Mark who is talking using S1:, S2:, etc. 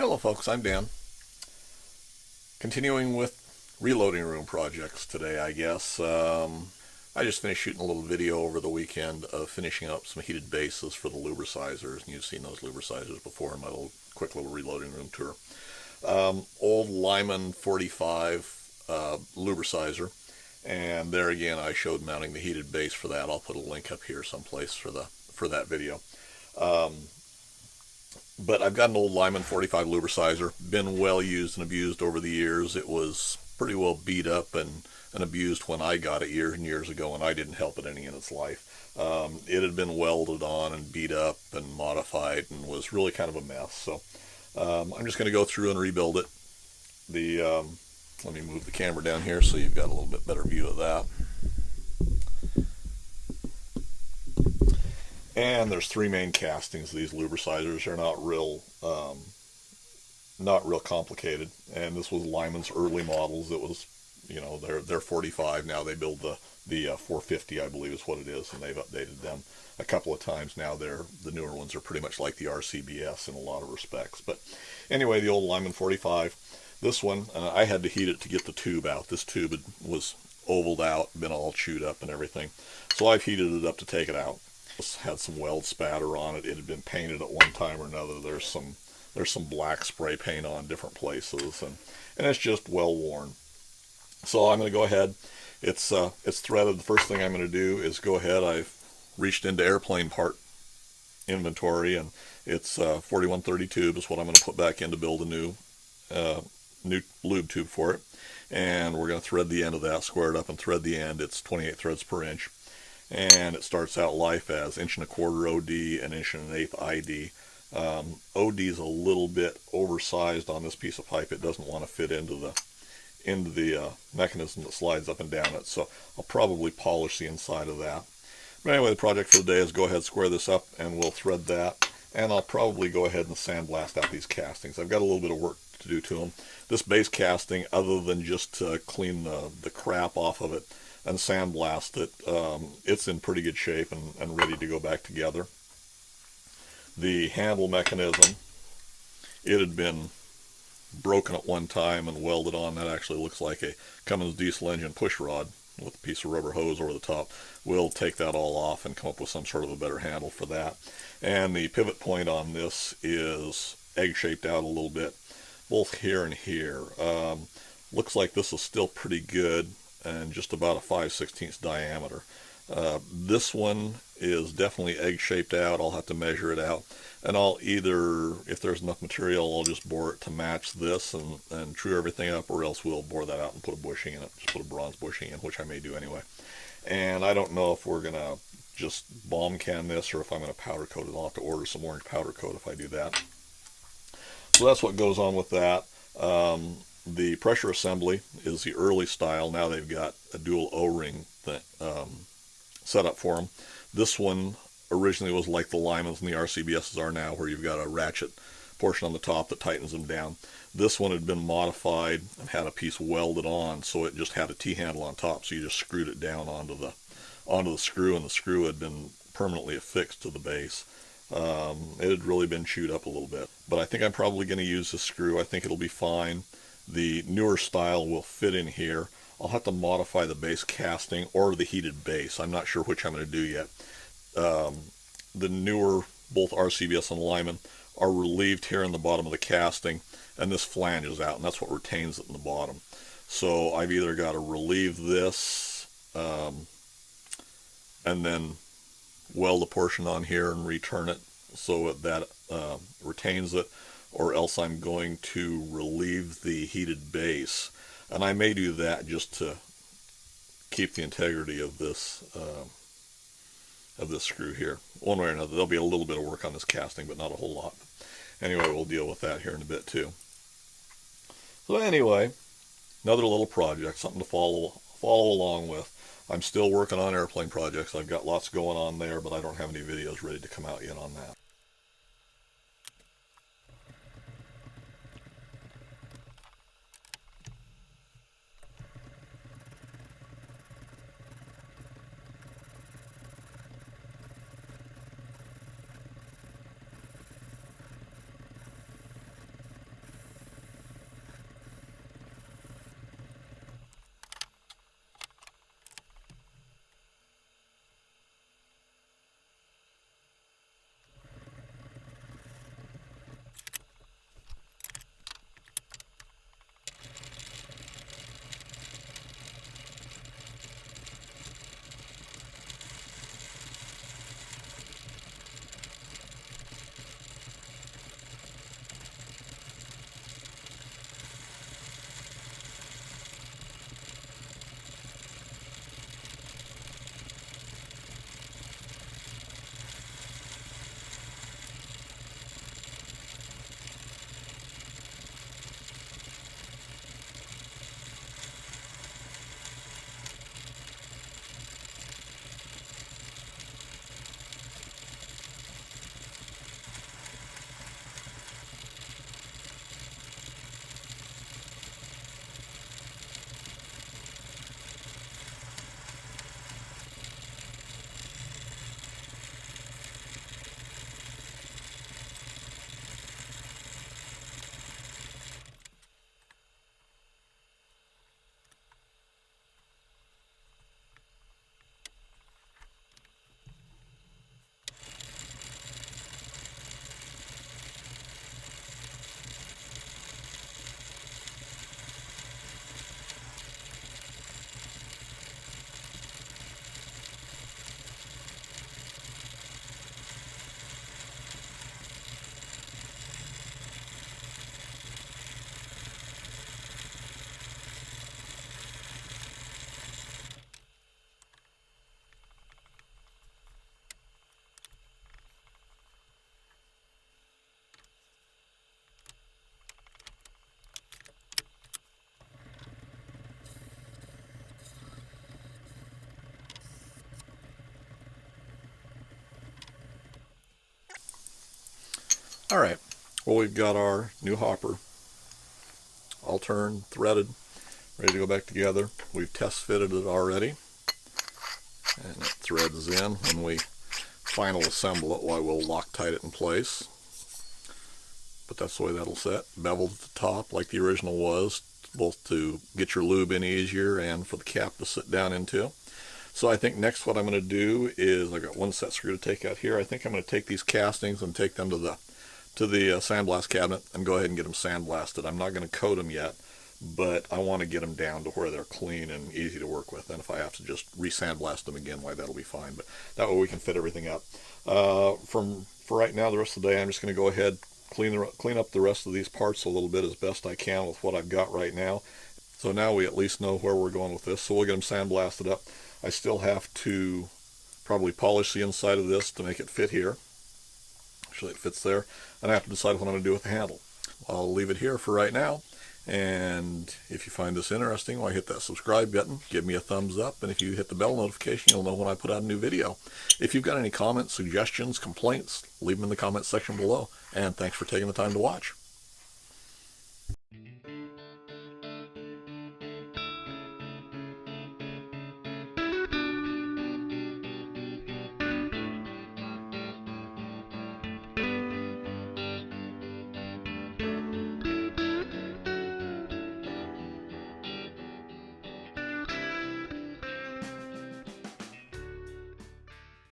S1: Hello folks, I'm Dan. Continuing with reloading room projects today, I guess. I just finished shooting a little video over the weekend of finishing up some heated bases for the Lubricizers, and you've seen those Lubricizers before in my quick little reloading room tour. Old Lyman 45 Lubricizer, and there again I showed mounting the heated base for that. I'll put a link up here someplace for that video. But I've got an old Lyman 45 Lubricizer, been well used and abused over the years. It was pretty well beat up and abused when I got it years and years ago, and I didn't help it any in its life. It had been welded on and beat up and modified and was really kind of a mess. So I'm just going to go through and rebuild it. Let me move the camera down here so you've got a little bit better view of that. And there's three main castings of these Lubricizers. They're not real complicated. And this was Lyman's early models. It was, you know, they're 45 now. They build the 450, I believe is what it is, and they've updated them a couple of times now. The newer ones are pretty much like the RCBS in a lot of respects. But anyway, the old Lyman 45. This one, I had to heat it to get the tube out. This tube was ovaled out, been all chewed up and everything. So I've heated it up to take it out. Had some weld spatter on it. It had been painted at one time or another. There's some black spray paint on different places, and it's just well worn. So I'm going to go ahead. It's threaded. The first thing I'm going to do is go ahead. I've reached into airplane part inventory, and it's 4130 tube is what I'm going to put back in to build a new lube tube for it. And we're going to thread the end of that, square it up and thread the end. It's 28 threads per inch. And it starts out life as 1.25" OD and 1.125" ID. OD is a little bit oversized on this piece of pipe. It doesn't want to fit into the mechanism that slides up and down it. So I'll probably polish the inside of that. But anyway, the project for the day is go ahead, square this up, and we'll thread that. And I'll probably go ahead and sandblast out these castings. I've got a little bit of work to do to them. This base casting, other than just to clean the crap off of it and sandblast it, it's in pretty good shape and ready to go back together. The handle mechanism, it had been broken at one time and welded on. That actually looks like a Cummins diesel engine push rod with a piece of rubber hose over the top. We'll take that all off and come up with some sort of a better handle for that. And the pivot point on this is egg-shaped out a little bit, both here and here. Looks like this is still pretty good and just about a 5/16 diameter. This one is definitely egg-shaped out. I'll have to measure it out, and I'll either, if there's enough material, I'll just bore it to match this and true everything up, or else we'll bore that out and put a bushing in it, just put a bronze bushing in, which I may do anyway. And I don't know if we're going to just bomb can this or if I'm going to powder coat it. I'll have to order some orange powder coat if I do that. So that's what goes on with that. The pressure assembly is the early style. Now they've got a dual O-ring set up for them. This one originally was like the Lymans and the RCBSs are now, where you've got a ratchet portion on the top that tightens them down. This one had been modified and had a piece welded on, so it just had a T-handle on top, so you just screwed it down onto the screw, and the screw had been permanently affixed to the base. It had really been chewed up a little bit, but I think I'm probably going to use this screw. I think it'll be fine. The newer style will fit in here. I'll have to modify the base casting or the heated base. I'm not sure which I'm going to do yet. The newer, both RCBS and Lyman, are relieved here in the bottom of the casting, and this flange is out, and that's what retains it in the bottom. So I've either got to relieve this and then weld a portion on here and return it so that retains it, or else I'm going to relieve the heated base. And I may do that just to keep the integrity of this screw here. One way or another, there'll be a little bit of work on this casting, but not a whole lot. Anyway, we'll deal with that here in a bit too. So anyway, another little project, something to follow along with. I'm still working on airplane projects. I've got lots going on there, but I don't have any videos ready to come out yet on that. Alright, well, we've got our new hopper all turned, threaded, ready to go back together. We've test fitted it already, and it threads in. When we final assemble it, we'll Loctite it in place. But that's the way that'll set. Beveled at the top like the original was, both to get your lube in easier and for the cap to sit down into. So I think next what I'm going to do is, I got one set screw to take out here. I think I'm going to take these castings and take them to the sandblast cabinet and go ahead and get them sandblasted. I'm not going to coat them yet, but I want to get them down to where they're clean and easy to work with. And if I have to just re-sandblast them again, why, that'll be fine. But that way we can fit everything up. For right now, the rest of the day, I'm just going to go ahead, clean up the rest of these parts a little bit as best I can with what I've got right now. So now we at least know where we're going with this. So we'll get them sandblasted up. I still have to probably polish the inside of this to make it fit here. Actually, it fits there. And I have to decide what I'm going to do with the handle. I'll leave it here for right now. And if you find this interesting, why, hit that subscribe button, give me a thumbs up, and if you hit the bell notification, you'll know when I put out a new video. If you've got any comments, suggestions, complaints, leave them in the comments section below. And thanks for taking the time to watch.